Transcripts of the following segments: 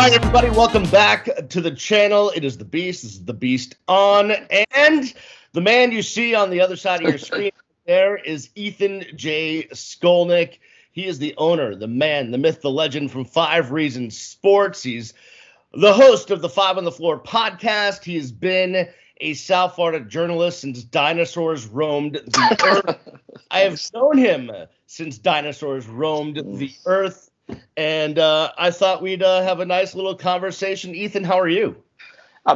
Hi, everybody. Welcome back to the channel. It is The Beast. This is The Beast On. And the man you see on the other side of your screen there is Ethan J. Skolnick. He is the owner, the man, the myth, the legend from 5 Reasons Sports. He's the host of the 5 on the Floor podcast. He has been a South Florida journalist since dinosaurs roamed the earth. I have known him since dinosaurs roamed the earth. And I thought we'd have a nice little conversation. Ethan, how are you?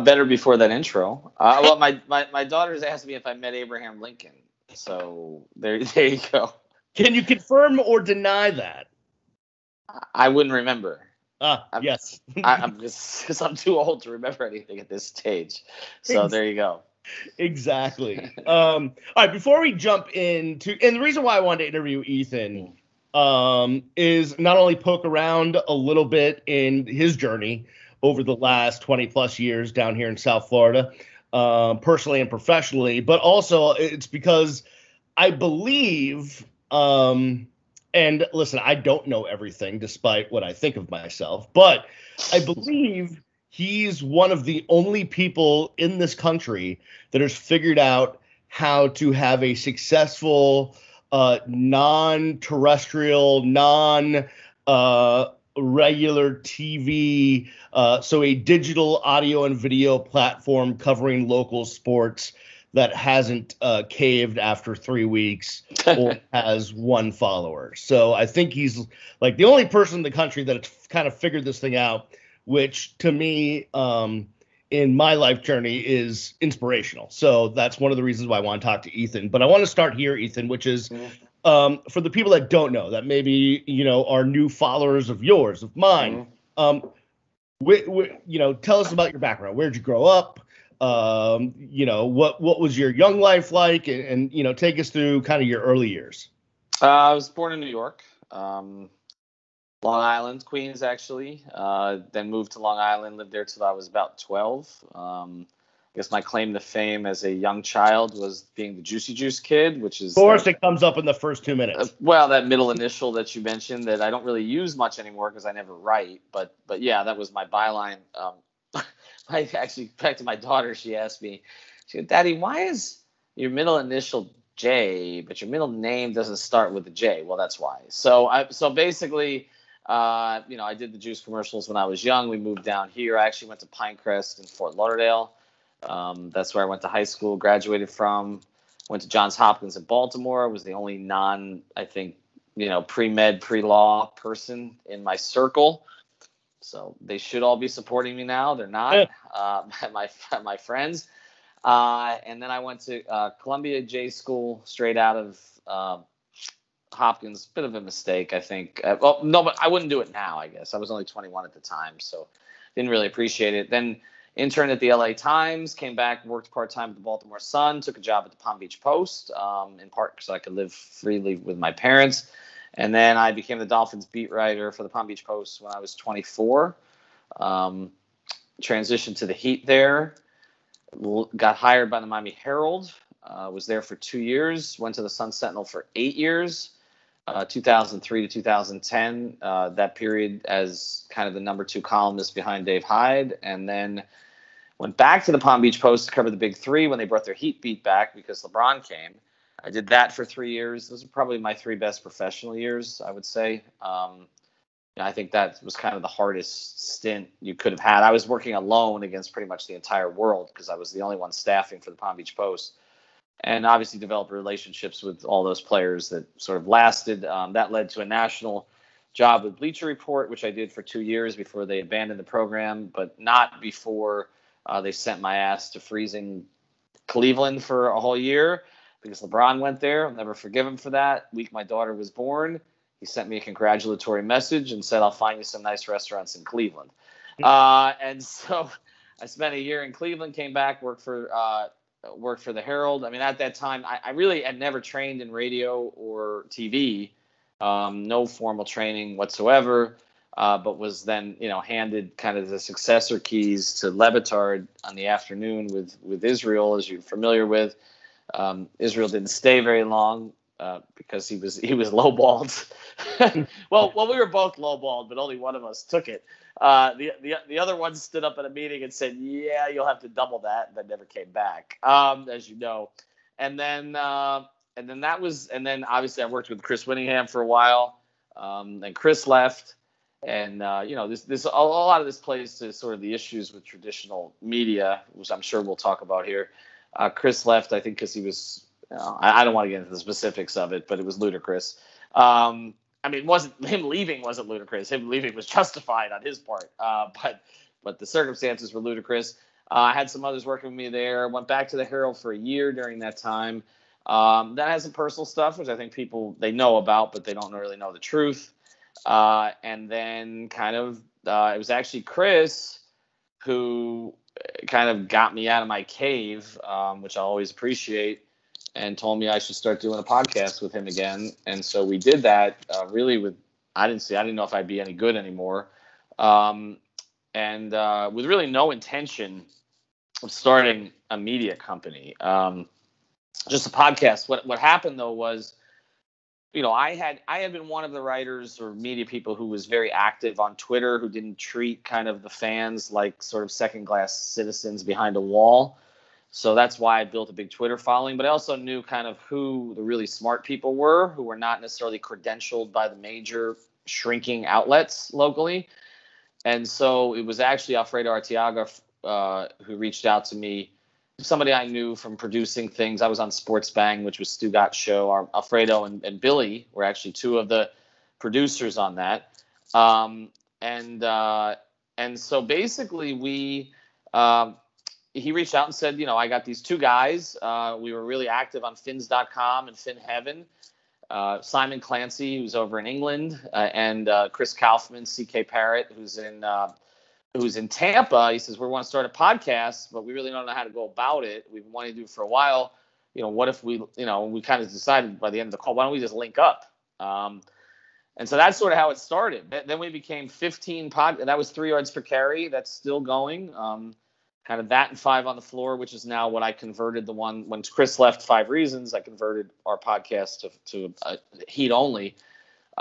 Better before that intro. Well, my daughters asked me if I met Abraham Lincoln. So there you go. Can you confirm or deny that? I wouldn't remember. Yes. I'm just because I'm too old to remember anything at this stage. So there you go. Exactly. All right. Before we jump into, and the reason why I wanted to interview Ethan is not only poke around a little bit in his journey over the last 20 plus years down here in South Florida, personally and professionally, but also it's because I believe, and listen, I don't know everything despite what I think of myself, but I believe he's one of the only people in this country that has figured out how to have a successful non-terrestrial, regular TV, so a digital audio and video platform covering local sports that hasn't caved after 3 weeks or has 1 follower. So I think he's like the only person in the country that kind of figured this thing out, which to me, in my life journey is inspirational. So that's one of the reasons why I want to talk to Ethan. But I want to start here, Ethan, which is for the people that don't know, that maybe, are new followers of yours, of mine. Tell us about your background. Where'd you grow up? What was your young life like? And take us through kind of your early years. I was born in New York. Long Island, Queens, actually. Then moved to Long Island, lived there till I was about 12. I guess my claim to fame as a young child was being the Juicy Juice kid, which is... Of course, it comes up in the first 2 minutes. That middle initial that you mentioned that I don't really use much anymore because I never write. But yeah, that was my byline. I actually, back to my daughter, she asked me, she said, "Daddy, why is your middle initial J, but your middle name doesn't start with a J?" Well, that's why. So basically... I did the juice commercials when I was young. We moved down here. I actually went to Pinecrest in Fort Lauderdale. That's where I went to high school, graduated from. Went to Johns Hopkins in Baltimore. Was the only pre-med, pre-law person in my circle. So they should all be supporting me now. They're not. My friends. And then I went to Columbia J School straight out of Hopkins. Bit of a mistake, I think. No, but I wouldn't do it now, I guess. I was only 21 at the time, so didn't really appreciate it. Then interned at the LA Times, came back, worked part-time at the Baltimore Sun, took a job at the Palm Beach Post, in part so I could live freely with my parents. And then I became the Dolphins beat writer for the Palm Beach Post when I was 24. Transitioned to the Heat there. Got hired by the Miami Herald. Was there for 2 years. Went to the Sun Sentinel for 8 years. 2003 to 2010, that period as kind of the number 2 columnist behind Dave Hyde, and then went back to the Palm Beach Post to cover the Big 3 when they brought their Heat beat back because LeBron came. I did that for 3 years. Those are probably my 3 best professional years, I would say. I think that was kind of the hardest stint you could have had. I was working alone against pretty much the entire world because I was the only one staffing for the Palm Beach Post. And obviously developed relationships with all those players that sort of lasted. That led to a national job with Bleacher Report, which I did for 2 years before they abandoned the program, but not before they sent my ass to freezing Cleveland for a whole year because LeBron went there. I'll never forgive him for that. Week my daughter was born, he sent me a congratulatory message and said, "I'll find you some nice restaurants in Cleveland." And so I spent a year in Cleveland, came back, worked for the Herald. I mean, at that time, I really had never trained in radio or TV, no formal training whatsoever, but was then, handed kind of the successor keys to Levitard on the afternoon with Israel, as you're familiar with. Israel didn't stay very long. because he was lowballed. well, we were both lowballed, but only one of us took it. The other one stood up at a meeting and said, "Yeah, you'll have to double that," and then never came back, as you know. And then obviously I worked with Chris Winningham for a while. And Chris left, and this a lot of this plays to sort of the issues with traditional media, which I'm sure we'll talk about here. Chris left, I think, because he was. I don't want to get into the specifics of it, but it was ludicrous. Wasn't him leaving wasn't ludicrous. Him leaving was justified on his part. But the circumstances were ludicrous. I had some others working with me there. Went back to the Herald for a year during that time. That has some personal stuff, which I think people they know about, but they don't really know the truth. And then it was actually Chris who kind of got me out of my cave, which I always appreciate, and told me I should start doing a podcast with him again. And so we did that. I didn't know if I'd be any good anymore, and with really no intention of starting a media company. Just a podcast. What happened though was, I had been one of the writers or media people who was very active on Twitter, who didn't treat kind of the fans like sort of second class citizens behind a wall. So that's why I built a big Twitter following. But I also knew kind of who the really smart people were, who were not necessarily credentialed by the major shrinking outlets locally. And so it was actually Alfredo Arteaga who reached out to me. Somebody I knew from producing things. I was on Sports Bang, which was Stu Gott's show. Alfredo and Billy were actually two of the producers on that. And so basically he reached out and said, I got these two guys. We were really active on fins.com and Fin Heaven. Simon Clancy, who's over in England, and Chris Kaufman, CK Parrott, who's in Tampa. He says, we want to start a podcast, but we really don't know how to go about it. We've been wanting to do it for a while. What if we kind of decided by the end of the call, why don't we just link up? And so that's sort of how it started. Then we became 15 that was 3 yards per carry. That's still going. Kind of that and 5 on the floor, which is now what I converted the one when Chris left 5 Reasons. I converted our podcast to Heat only.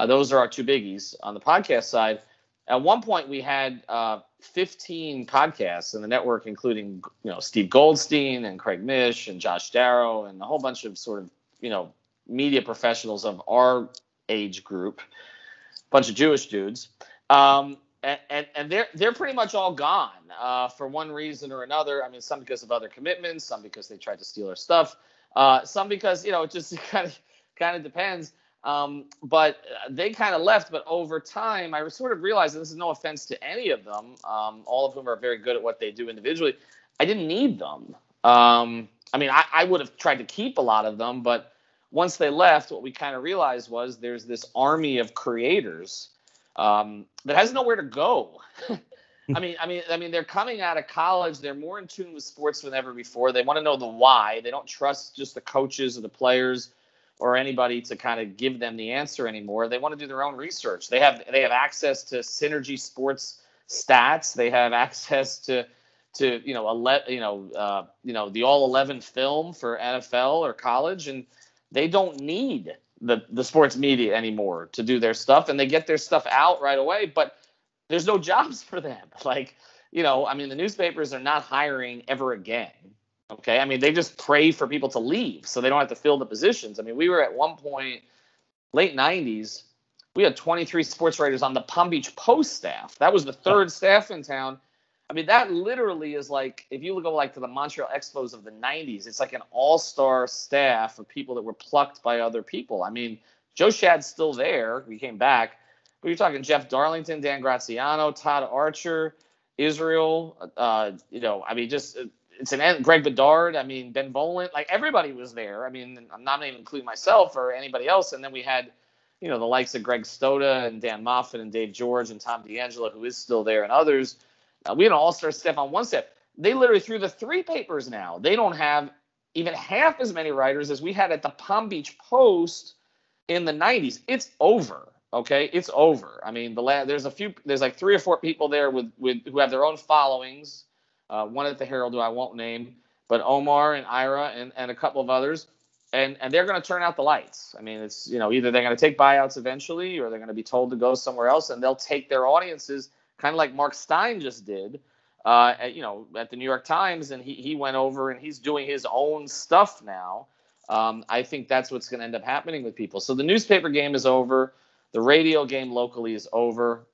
Those are our 2 biggies on the podcast side. At one point, we had 15 podcasts in the network, including Steve Goldstein and Craig Mish and Josh Darrow and a whole bunch of sort of media professionals of our age group, bunch of Jewish dudes. And they're pretty much all gone for one reason or another. I mean, some because of other commitments, some because they tried to steal our stuff, some because it just kind of depends. But they kind of left. But over time, I sort of realized, and this is no offense to any of them, all of whom are very good at what they do individually. I didn't need them. I would have tried to keep a lot of them, but once they left, what we kind of realized was there's this army of creators that has nowhere to go. I mean, they're coming out of college. They're more in tune with sports than ever before. They want to know the why. They don't trust just the coaches or the players or anybody to kind of give them the answer anymore. They want to do their own research. They have access to Synergy Sports stats. They have access to the all 11 film for NFL or college, and they don't need the sports media anymore to do their stuff, and they get their stuff out right away, but there's no jobs for them. The newspapers are not hiring ever again. Okay. I mean, they just pray for people to leave so they don't have to fill the positions. I mean, we were at one point, late 90s, we had 23 sports writers on the Palm Beach Post staff. That was the 3rd staff in town. I mean, that literally is like, if you go to the Montreal Expos of the 90s, it's like an all-star staff of people that were plucked by other people. I mean, Joe Shad's still there. He came back. But you're talking Jeff Darlington, Dan Graziano, Todd Archer, Israel. Greg Bedard. I mean, Ben Volant. Everybody was there. I mean, I'm not even including myself or anybody else. And then we had, the likes of Greg Stoda and Dan Moffat and Dave George and Tom D'Angelo, who is still there, and others. We had an all-star staff on one staff. They literally, through the 3 papers now, they don't have even half as many writers as we had at the Palm Beach Post in the 90s. It's over, okay? It's over. I mean, there's 3 or 4 people there with who have their own followings. One at the Herald who I won't name, but Omar and Ira and a couple of others. and they're going to turn out the lights. I mean, it's, either they're going to take buyouts eventually, or they're going to be told to go somewhere else, and they'll take their audiences, kind of like Mark Stein just did, at the New York Times, and he went over and he's doing his own stuff now. I think that's what's going to end up happening with people. So the newspaper game is over. The radio game locally is over.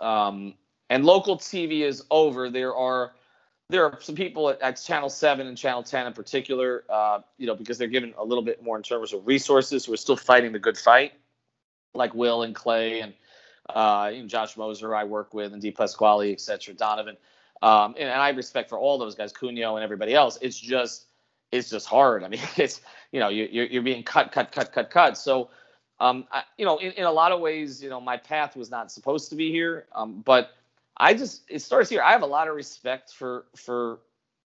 And local TV is over. There are some people at Channel 7 and Channel 10 in particular, because they're given a little bit more in terms of resources, who are still fighting the good fight, like Will and Clay and Josh Moser, I work with, and Dee Pasquale, et cetera, Donovan. And I have respect for all those guys, Cunio and everybody else. It's just hard. I mean, it's, you're being cut. So, in a lot of ways, my path was not supposed to be here. But it starts here. I have a lot of respect for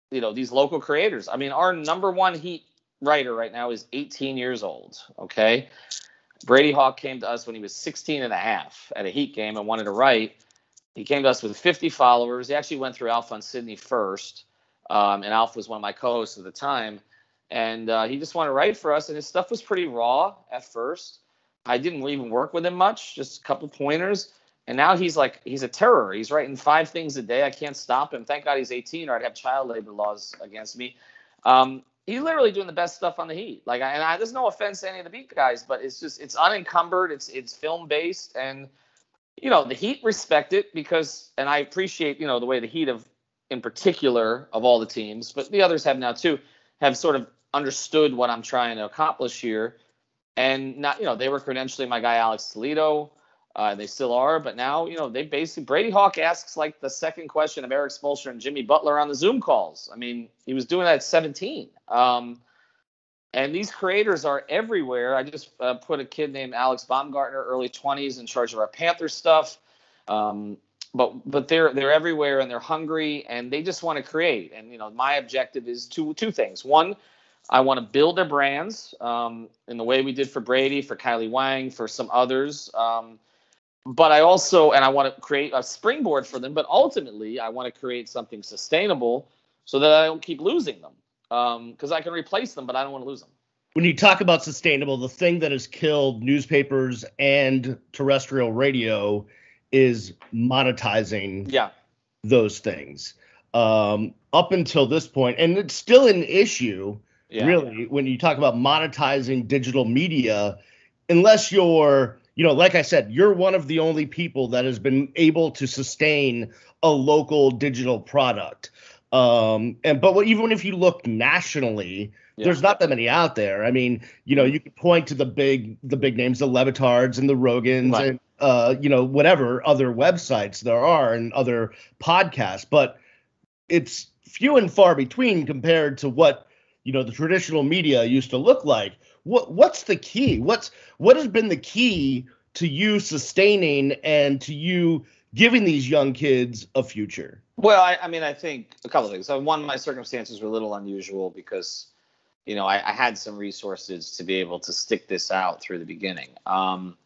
these local creators. I mean, our number one Heat writer right now is 18 years old. Okay. Brady Hawk came to us when he was 16 and a half at a Heat game and wanted to write. He came to us with 50 followers. He actually went through Alpha and Sydney first. And Alpha was one of my co-hosts at the time. And he just wanted to write for us. And his stuff was pretty raw at first. I didn't even work with him much, just a couple pointers. And now he's a terror. He's writing 5 things a day. I can't stop him. Thank God he's 18, or I'd have child labor laws against me. He's literally doing the best stuff on the Heat. There's no offense to any of the beat guys, but it's unencumbered. It's film based, and the Heat respect it because, and I appreciate the way the Heat have, in particular, of all the teams, but the others have now too, have sort of understood what I'm trying to accomplish here, and not they were credentialing my guy Alex Toledo. They still are, but now, they basically, Brady Hawk asks like the second question of Eric Spoelstra and Jimmy Butler on the Zoom calls. I mean, he was doing that at 17. And these creators are everywhere. I just put a kid named Alex Baumgartner, early 20s, in charge of our Panther stuff. But they're everywhere, and they're hungry, and they just want to create. And, my objective is two things. One, I want to build their brands in the way we did for Brady, for Kylie Wang, for some others. But I want to create a springboard for them. But ultimately, I want to create something sustainable so that I don't keep losing them. Because I can replace them, but I don't want to lose them. When you talk about sustainable, the thing that has killed newspapers and terrestrial radio is monetizing those things. Up until this point, and it's still an issue, really, when you talk about monetizing digital media, unless you're, like I said, you're one of the only people that has been able to sustain a local digital product. But even if you look nationally, there's not that many out there. I mean, you could point to the big names, the Levitards and the Rogans, and whatever other websites there are and other podcasts, but it's few and far between compared to what the traditional media used to look like. What's the key? What has been the key to you sustaining and to you giving these young kids a future? Well, I think a couple of things. So one, my circumstances were a little unusual because, I had some resources to be able to stick this out through the beginning. But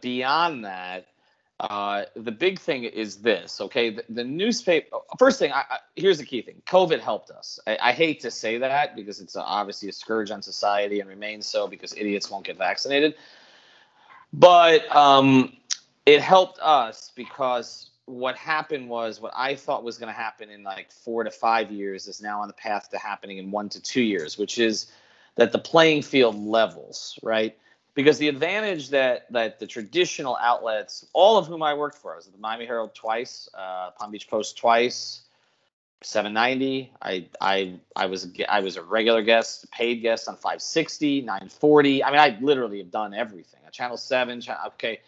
beyond that, the big thing is this, okay? The newspaper, first thing, here's the key thing. COVID helped us. I hate to say that because it's obviously a scourge on society and remains so because idiots won't get vaccinated. But it helped us because what happened was what I thought was going to happen in like 4 to 5 years is now on the path to happening in 1 to 2 years, which is that the playing field levels, right? Because the advantage that the traditional outlets, all of whom I worked for, I was at the Miami Herald twice, Palm Beach Post twice, 790. I was a regular guest, paid guest on 560, 940. I mean, I literally have done everything. Channel 7, okay.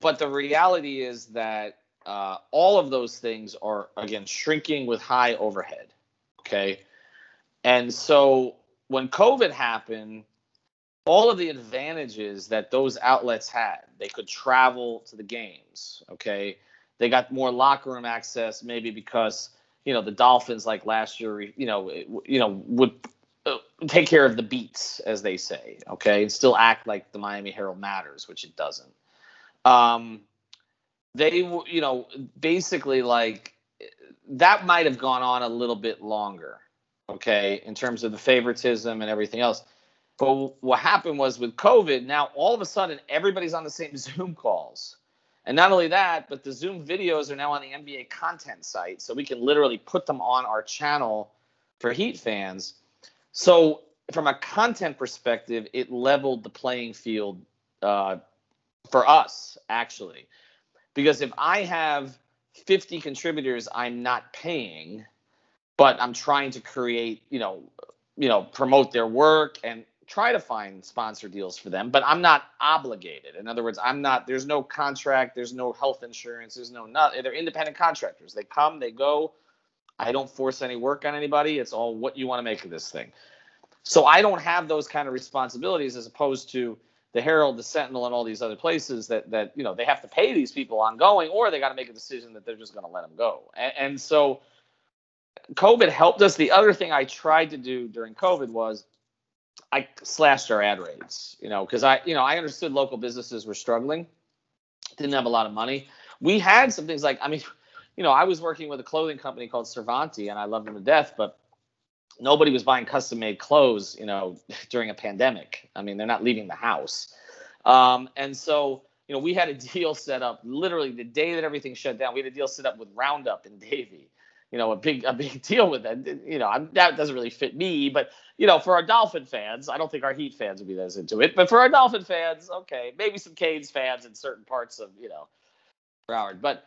But the reality is that all of those things are, again, shrinking with high overhead, okay? And so when COVID happened, all of the advantages that those outlets had, they could travel to the games, okay? They got more locker room access, maybe because, the Dolphins, like last year, would take care of the beats, as they say, okay, and still act like the Miami Herald matters, which it doesn't. They, basically, like, that might have gone on a little bit longer, okay, in terms of the favoritism and everything else. But what happened was with COVID, now all of a sudden everybody's on the same Zoom calls. And not only that, but the Zoom videos are now on the NBA content site. So we can literally put them on our channel for Heat fans. So from a content perspective, it leveled the playing field for us, actually. Because if I have 50 contributors I'm not paying, but I'm trying to create, promote their work and try to find sponsor deals for them, but I'm not obligated. In other words, there's no contract, there's no health insurance, they're independent contractors. They come, they go. I don't force any work on anybody. It's all what you want to make of this thing. So I don't have those kind of responsibilities as opposed to the Herald, the Sentinel, and all these other places that they have to pay these people ongoing, or they got to make a decision that they're just going to let them go. And so COVID helped us. The other thing I tried to do during COVID was I slashed our ad rates, because I understood local businesses were struggling, didn't have a lot of money. We had some things like, I was working with a clothing company called Cervanti, and I love them to death, but nobody was buying custom-made clothes, during a pandemic. I mean, they're not leaving the house. And so, we had a deal set up literally the day that everything shut down. We had a deal set up with Roundup in Davie. A big deal with that. That doesn't really fit me, but for our Dolphin fans, I don't think our Heat fans would be as into it. But for our Dolphin fans, okay, maybe some Canes fans in certain parts of Broward. But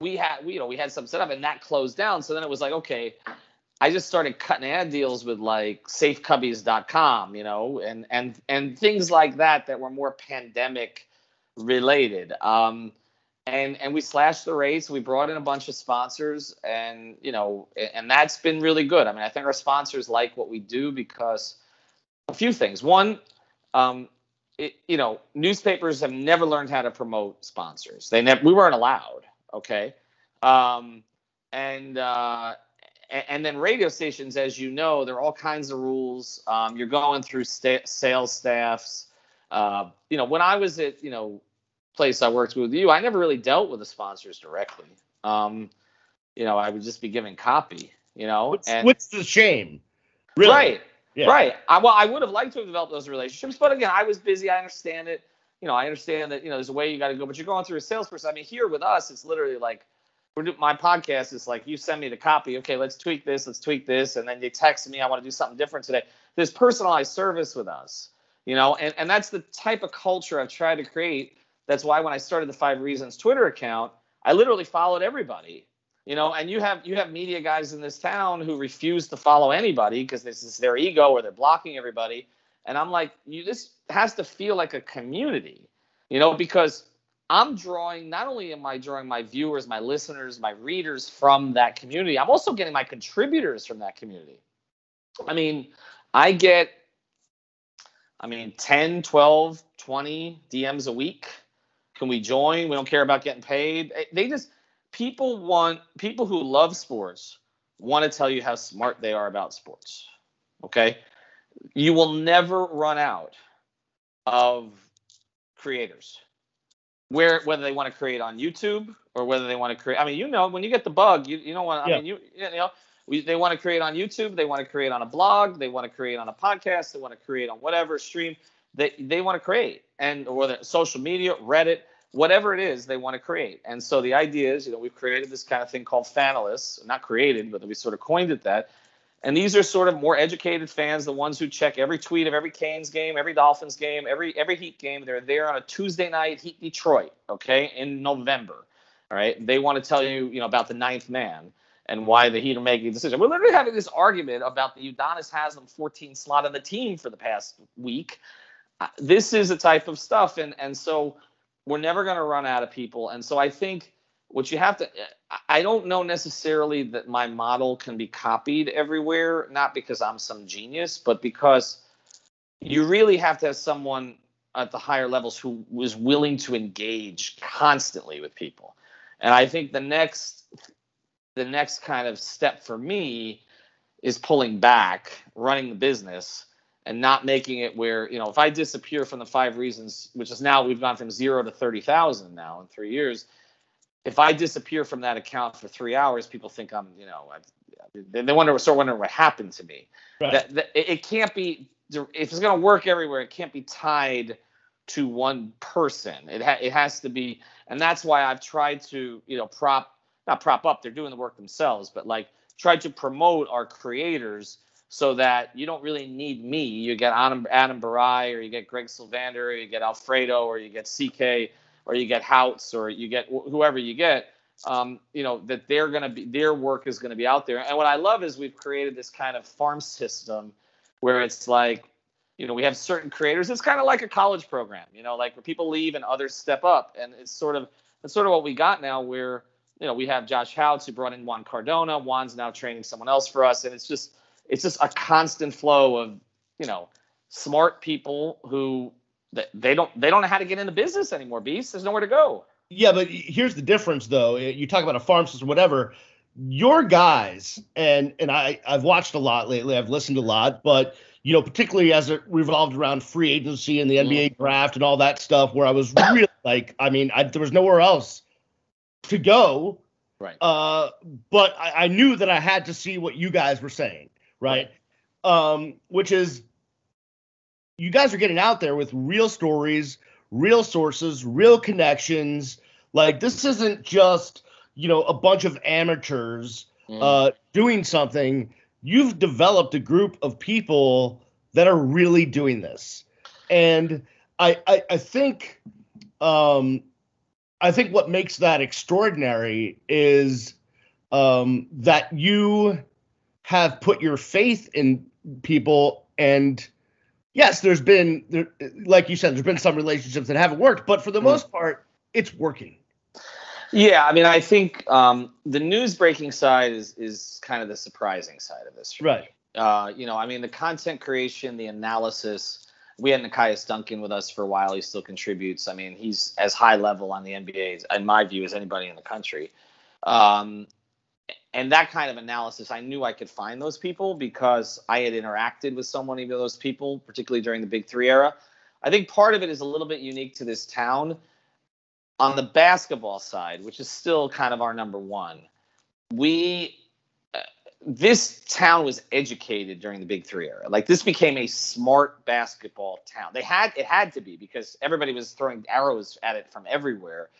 we had some set up, and that closed down. So then it was like, okay, I just started cutting ad deals with like safecubbies.com, and things like that were more pandemic related. And we slashed the rates. We brought in a bunch of sponsors, and and that's been really good. I mean, I think our sponsors like what we do because a few things. One, newspapers have never learned how to promote sponsors. We weren't allowed. Okay, and then radio stations, as you know, there are all kinds of rules. You're going through sales staffs. When I was at place I worked with you, I never really dealt with the sponsors directly. I would just be giving copy, What's the shame? Really? Right. Yeah. Right. I would have liked to have developed those relationships, but again, I was busy. I understand it. I understand that, there's a way you got to go, but you're going through a salesperson. I mean, here with us, it's literally like, my podcast is like, you send me the copy. Okay, let's tweak this. And then they text me, I want to do something different today. There's personalized service with us, and that's the type of culture I've tried to create. That's why when I started the 5 Reasons Twitter account, I literally followed everybody, and you have media guys in this town who refuse to follow anybody because this is their ego or they're blocking everybody. And I'm like, this has to feel like a community, because not only am I drawing my viewers, my listeners, my readers from that community, I'm also getting my contributors from that community. I mean, I get 10, 12, 20 DMs a week. Can we join? We don't care about getting paid. People who love sports want to tell you how smart they are about sports. Okay. You will never run out of creators, whether they want to create on YouTube or whether they want to create. I mean, when you get the bug, you don't want. They want to create on YouTube. They want to create on a blog. They want to create on a podcast. They want to create on whatever stream they want to create, and whether social media, Reddit, whatever it is, they want to create. And so the idea is, we've created this kind of thing called fanalists. Not created, but we sort of coined it that. And these are sort of more educated fans, the ones who check every tweet of every Canes game, every Dolphins game, every Heat game. They're there on a Tuesday night, Heat Detroit, okay, in November. All right. They want to tell you, about the ninth man and why the Heat are making a decision. We're literally having this argument about the Udonis Haslam 14 slot on the team for the past week. This is the type of stuff. And so we're never going to run out of people. And so I think what you have to – I don't know necessarily that my model can be copied everywhere, not because I'm some genius, but because you really have to have someone at the higher levels who was willing to engage constantly with people. And I think the next kind of step for me is pulling back, running the business, and not making it where, if I disappear from the 5 Reasons, which is now we've gone from 0 to 30,000 now in 3 years. If I disappear from that account for 3 hours, people think I'm they wondering what happened to me. Right. That it can't be, if it's going to work everywhere, it can't be tied to one person. It has to be, and that's why I've tried to, not prop up, they're doing the work themselves, but like try to promote our creators so that you don't really need me. You get Adam Barai, or you get Greg Sylvander, or you get Alfredo, or you get CK, or you get Houts, or you get whoever you get. That their work is gonna be out there. And what I love is we've created this kind of farm system where it's like, we have certain creators. It's kind of like a college program, like where people leave and others step up. And it's sort of what we got now, where, we have Josh Houts, who brought in Juan Cardona. Juan's now training someone else for us. And it's just a constant flow of, smart people who they don't know how to get into business anymore, Beast. There's nowhere to go. Yeah, but here's the difference, though. You talk about a farm system, whatever. Your guys, and I've watched a lot lately. I've listened a lot, but particularly as it revolved around free agency and the NBA draft and all that stuff, where I was really like, there was nowhere else to go. Right. But I knew that I had to see what you guys were saying, right? Which is, you guys are getting out there with real stories, real sources, real connections. Like, this isn't just, a bunch of amateurs doing something. You've developed a group of people that are really doing this. And I think what makes that extraordinary is that you have put your faith in people. And yes, like you said, there's been some relationships that haven't worked, but for the most part, it's working. Yeah, I think the news breaking side is kind of the surprising side of this. Right. The content creation, the analysis. We had Nekias Duncan with us for a while. He still contributes. He's as high level on the NBA, in my view, as anybody in the country. And that kind of analysis, I knew I could find those people because I had interacted with so many of those people, particularly during the Big Three era. I think part of it is a little bit unique to this town. On the basketball side, which is still kind of our number one, this town was educated during the Big Three era. Like, this became a smart basketball town. It had to be, because everybody was throwing arrows at it from everywhere.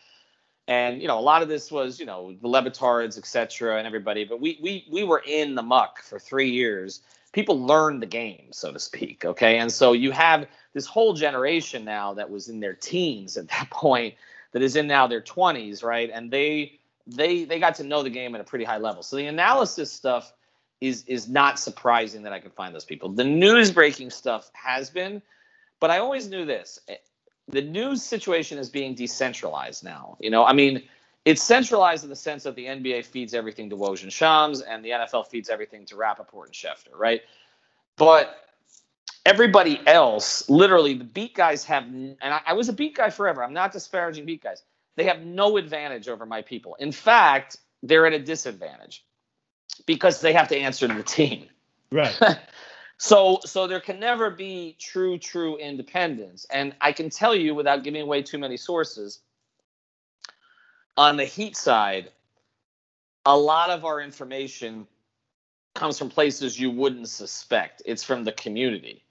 And, a lot of this was, the Levitards, et cetera, and everybody. But we were in the muck for 3 years. People learned the game, so to speak, okay? And so you have this whole generation now that was in their teens at that point that is in now their 20s, right? And they got to know the game at a pretty high level. So the analysis stuff is not surprising that I could find those people. The news breaking stuff has been, but I always knew this. The news situation is being decentralized now. It's centralized in the sense that the NBA feeds everything to Woj and Shams, and the NFL feeds everything to Rappaport and Schefter, right? But everybody else, literally, the beat guys have, and I was a beat guy forever. I'm not disparaging beat guys. They have no advantage over my people. In fact, they're at a disadvantage because they have to answer to the team. Right. So there can never be true independence. And I can tell you, without giving away too many sources, on the Heat side, a lot of our information comes from places you wouldn't suspect. It's from the community.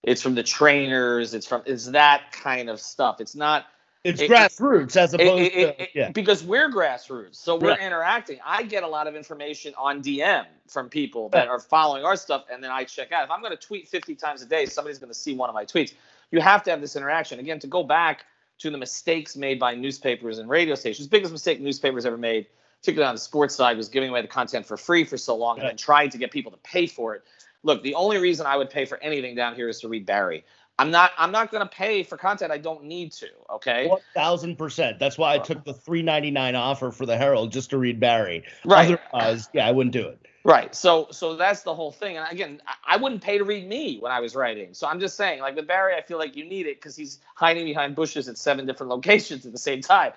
It's from the trainers. It's that kind of stuff. It's not. It's grassroots as opposed to because we're grassroots, so we're interacting. I get a lot of information on DM from people that are following our stuff, and then I check out. If I'm going to tweet 50 times a day, somebody's going to see one of my tweets. You have to have this interaction. Again, to go back to the mistakes made by newspapers and radio stations, biggest mistake newspapers ever made, particularly on the sports side, was giving away the content for free for so long and then trying to get people to pay for it. Look, the only reason I would pay for anything down here is to read Barry. I'm not going to pay for content I don't need to. Okay. 1,000%. That's why I took the $3.99 offer for the Herald just to read Barry. Right. Otherwise, I wouldn't do it. Right. So that's the whole thing. And again, I wouldn't pay to read me when I was writing. So I'm just saying, like with Barry, I feel like you need it because he's hiding behind bushes at 7 different locations at the same time.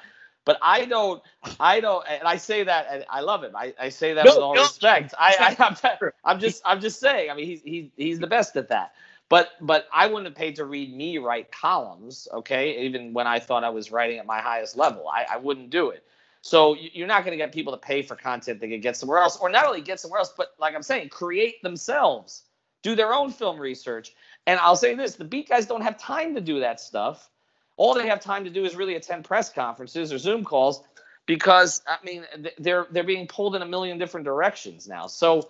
But I don't, and I say that, and I love him. I say that with all respect. I'm just saying. I mean, he's the best at that. But I wouldn't have paid to read me write columns, okay? Even when I thought I was writing at my highest level, I wouldn't do it. So you're not going to get people to pay for content they can get somewhere else, or not only get somewhere else, but like I'm saying, create themselves, do their own film research. And I'll say this, the beat guys don't have time to do that stuff. All they have time to do is really attend press conferences or Zoom calls, because I mean they're being pulled in a million different directions now. So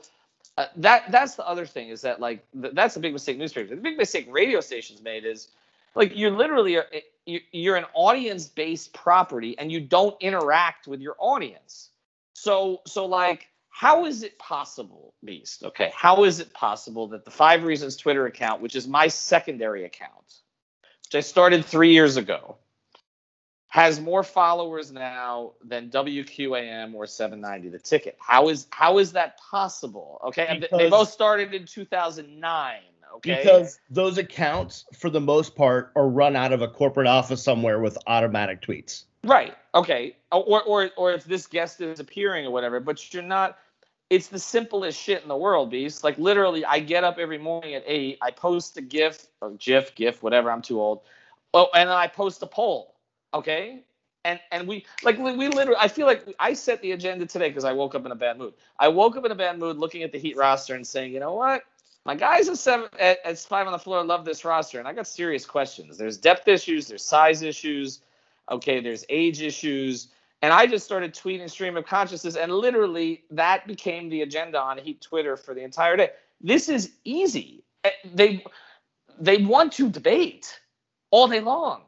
that's the other thing, is that like that's a big mistake newspapers. The big mistake radio stations made is like you're literally you're an audience-based property and you don't interact with your audience. So like, how is it possible, Beast? Okay, how is it possible that the 5 Reasons Twitter account, which is my secondary account, which I started 3 years ago, has more followers now than WQAM or 790 The Ticket? How is that possible? Okay, they both started in 2009. Okay. Because those accounts, for the most part, are run out of a corporate office somewhere with automatic tweets. Right. Okay. Or if this guest is appearing or whatever, but you're not. It's the simplest shit in the world, Beast. Like literally, I get up every morning at 8. I post a GIF or GIF, whatever. I'm too old. Oh, and then I post a poll. Okay. And we literally, I feel like I set the agenda today because I woke up in a bad mood. I woke up in a bad mood looking at the Heat roster and saying, you know what? My guys at 5 on the floor love this roster, and I got serious questions. There's depth issues, there's size issues, okay, there's age issues, and I just started tweeting stream of consciousness, and literally that became the agenda on Heat Twitter for the entire day. This is easy. They want to debate all day long,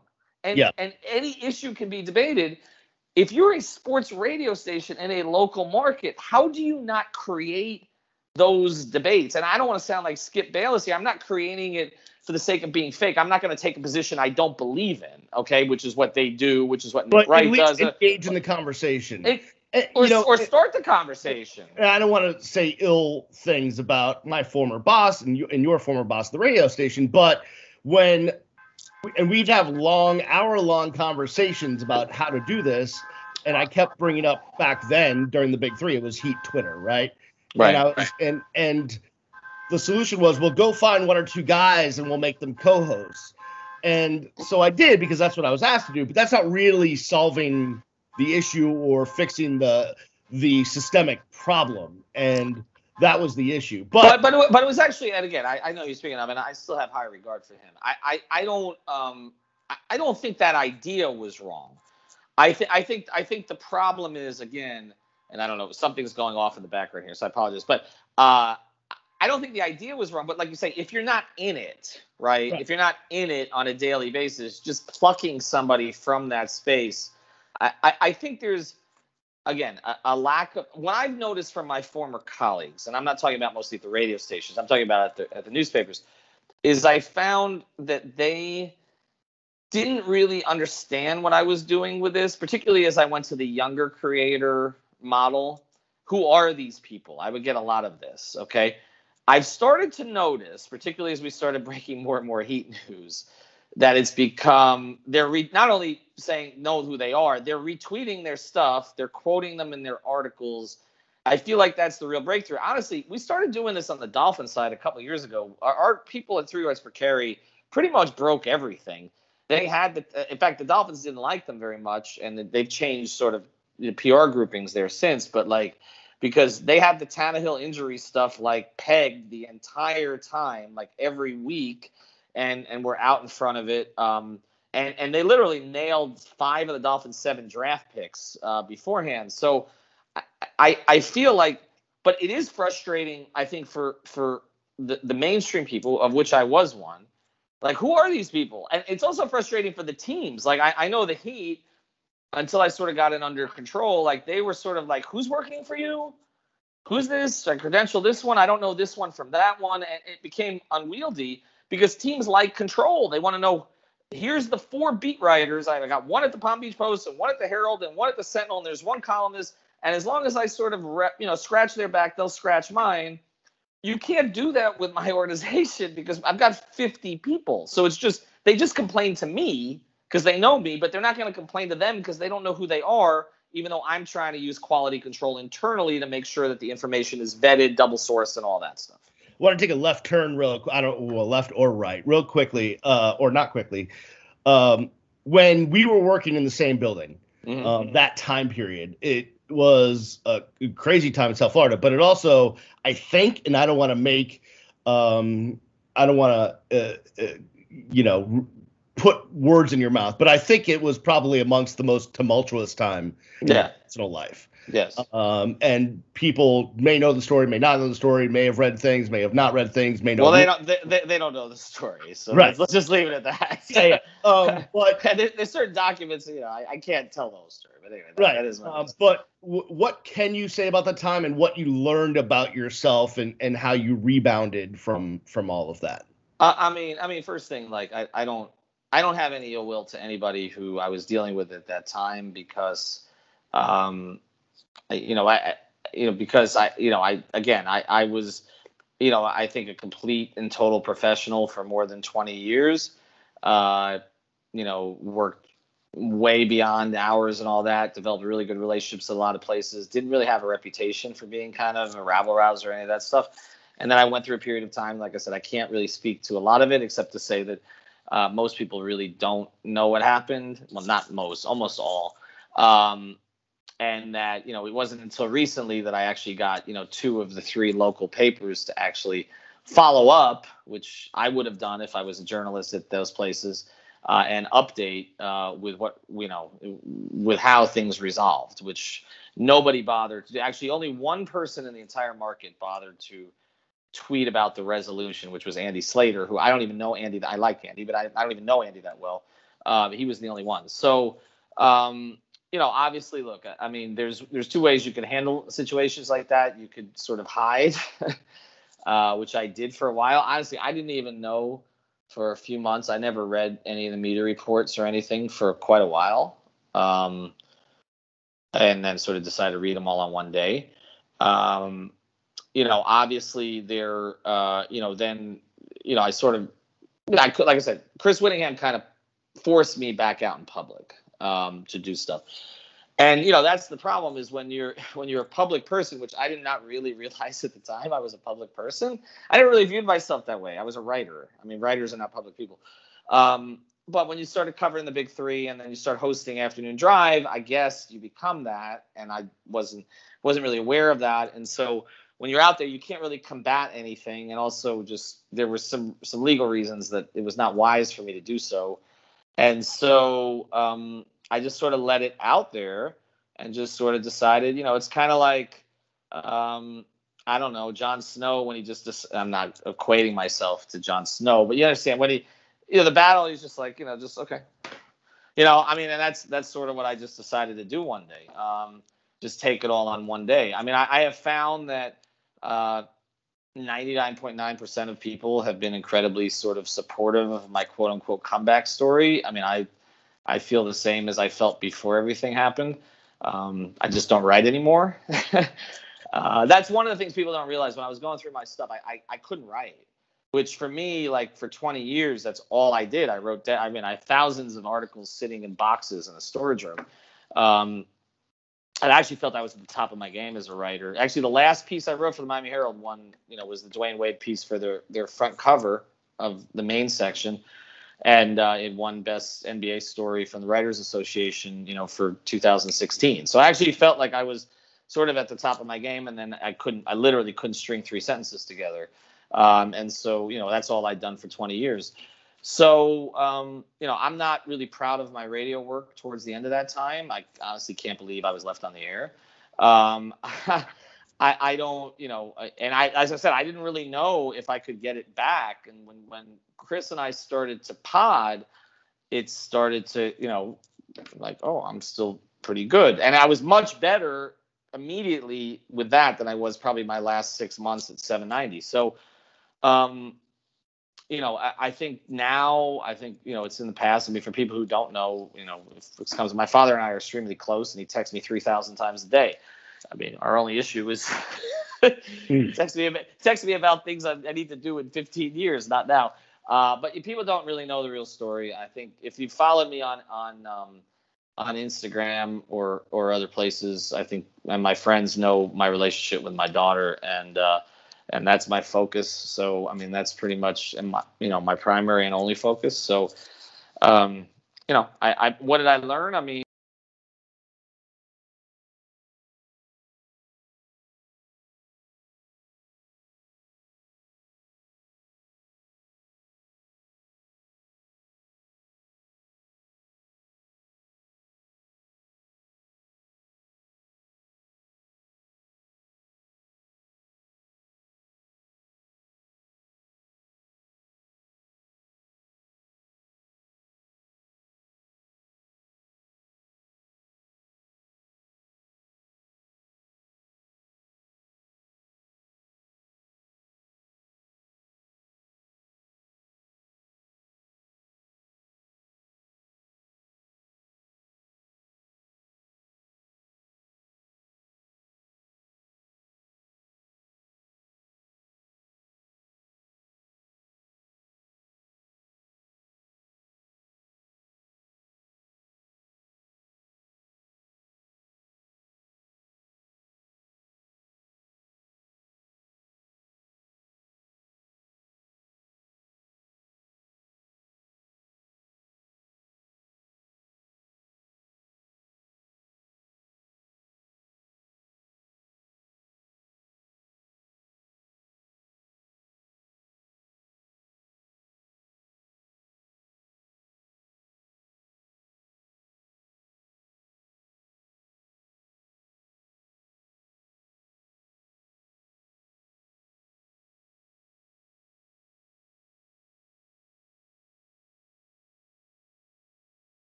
and any issue can be debated. If you're a sports radio station in a local market, how do you not create those debates? And I don't want to sound like Skip Bayless here. I'm not creating it for the sake of being fake. I'm not going to take a position I don't believe in, okay, which is what they do, which is what Nick Wright does. Engage in the conversation. Or start the conversation. I don't want to say ill things about my former boss and your former boss, the radio station, but we'd have hour-long conversations about how to do this, and I kept bringing up back then during the Big Three, it was Heat Twitter, right? Right. And the solution was, well, go find 1 or 2 guys and we'll make them co-hosts. And so I did, because that's what I was asked to do. But that's not really solving the issue or fixing the systemic problem. And that was the issue. But it was actually, and again, I know you're speaking of, and I still have high regard for him. I don't think that idea was wrong. I think the problem is, again, and I don't know, something's going off in the background here, so I apologize. But I don't think the idea was wrong. But like you say, if you're not in it, right? If you're not in it on a daily basis, just plucking somebody from that space, I think there's, again, a lack of, what I've noticed from my former colleagues, and I'm not talking about mostly at the radio stations, I'm talking about at the newspapers, is I found that they didn't really understand what I was doing with this, particularly as I went to the younger creator model. Who are these people? I would get a lot of this. Okay. I've started to notice, particularly as we started breaking more and more Heat news, that it's become, they're not only saying know who they are, they're retweeting their stuff, they're quoting them in their articles. I feel like that's the real breakthrough. Honestly, we started doing this on the Dolphin side a couple of years ago. Our people at 3 Yards Per Carry pretty much broke everything. They had, in fact, the Dolphins didn't like them very much, and they've changed sort of the PR groupings there since, but like, because they had the Tannehill injury stuff like pegged the entire time, like every week, and we're out in front of it. And they literally nailed 5 of the Dolphins' 7 draft picks beforehand. So I feel like, but it is frustrating, I think, for the mainstream people, of which I was one. Like, who are these people? And it's also frustrating for the teams. Like, I know the Heat, until I sort of got it under control, like they were sort of like, who's working for you? Who's this? I credential this one. I don't know this one from that one. And it became unwieldy because teams like control. They want to know, here's the 4 beat writers. I got one at the Palm Beach Post and one at the Herald and one at the Sentinel. And there's one columnist. And as long as I sort of, scratch their back, they'll scratch mine. You can't do that with my organization because I've got 50 people. So it's just, they just complain to me because they know me, but they're not going to complain to them because they don't know who they are, even though I'm trying to use quality control internally to make sure that the information is vetted, double sourced, and all that stuff. I want to take a left turn left or right, real quickly, or not quickly. When we were working in the same building, that time period. It was a crazy time in South Florida, but it also, I think, and I don't want to make, I don't want to, put words in your mouth, but I think it was probably amongst the most tumultuous time in my personal life. Yes. And people may know the story, may not know the story, may have read things, may have not read things, may know. Well, they don't know the story, so right. let's just leave it at that. Yeah. But there's certain documents, I can't tell the whole story. But anyway, that is what but what can you say about the time and what you learned about yourself and how you rebounded from all of that? I mean, first thing, like I don't have any ill will to anybody who I was dealing with at that time because, because I was, I think a complete and total professional for more than 20 years, worked way beyond hours and all that, developed really good relationships at a lot of places, didn't really have a reputation for being kind of a rabble rouser or any of that stuff. And then I went through a period of time, like I said, I can't really speak to a lot of it except to say that most people really don't know what happened. Well, not most, almost all. And that, it wasn't until recently that I actually got, 2 of the 3 local papers to actually follow up, which I would have done if I was a journalist at those places, and update with with how things resolved, which nobody bothered to do. Actually, only one person in the entire market bothered to tweet about the resolution, which was Andy Slater, who I don't even know Andy. I like Andy, but I don't even know Andy that well. He was the only one. So, obviously, look, I mean, there's 2 ways you can handle situations like that. You could sort of hide, which I did for a while. Honestly, I didn't even know for a few months. I never read any of the media reports or anything for quite a while. And then sort of decided to read them all on one day. Obviously there, then, I sort of, like I said, Chris Whittingham kind of forced me back out in public to do stuff. And, that's the problem is when you're a public person, which I did not really realize at the time I was a public person. I didn't really view myself that way. I was a writer. I mean, writers are not public people. But when you started covering the big 3 and then you start hosting Afternoon Drive, I guess you become that. And I wasn't really aware of that. And so when you're out there, you can't really combat anything. And also just there were some legal reasons that it was not wise for me to do so. And so I just sort of let it out there and just sort of decided, it's kind of like, I don't know, Jon Snow when he I'm not equating myself to Jon Snow, but you understand when he, the battle, he's just like, just okay. And that's sort of what I just decided to do one day. Just take it all on one day. I mean, I have found that 99.9% of people have been incredibly sort of supportive of my quote unquote comeback story. I mean, I feel the same as I felt before everything happened. I just don't write anymore. That's one of the things people don't realize. When I was going through my stuff, I couldn't write, which for me, like for 20 years, that's all I did. I wrote down, I have thousands of articles sitting in boxes in a storage room. I actually felt I was at the top of my game as a writer. Actually, the last piece I wrote for the Miami Herald was the Dwayne Wade piece for their front cover of the main section. And it won Best NBA Story from the Writers Association, for 2016. So I actually felt like I was sort of at the top of my game, and then I literally couldn't string 3 sentences together. And so, that's all I'd done for 20 years. So, I'm not really proud of my radio work towards the end of that time. I honestly can't believe I was left on the air. I don't, and as I said, I didn't really know if I could get it back. And when Chris and I started to pod, it started to, like, oh, I'm still pretty good. And I was much better immediately with that than I was probably my last 6 months at 790. So, I think now, it's in the past. I mean, for people who don't know, if it comes, my father and I are extremely close, and he texts me 3,000 times a day. I mean, our only issue is text me about things I need to do in 15 years, not now. But people don't really know the real story. I think if you followed me on Instagram or other places, I think, and my friends know my relationship with my daughter, and that's my focus. So, I mean, that's pretty much my primary and only focus. So, what did I learn? I mean,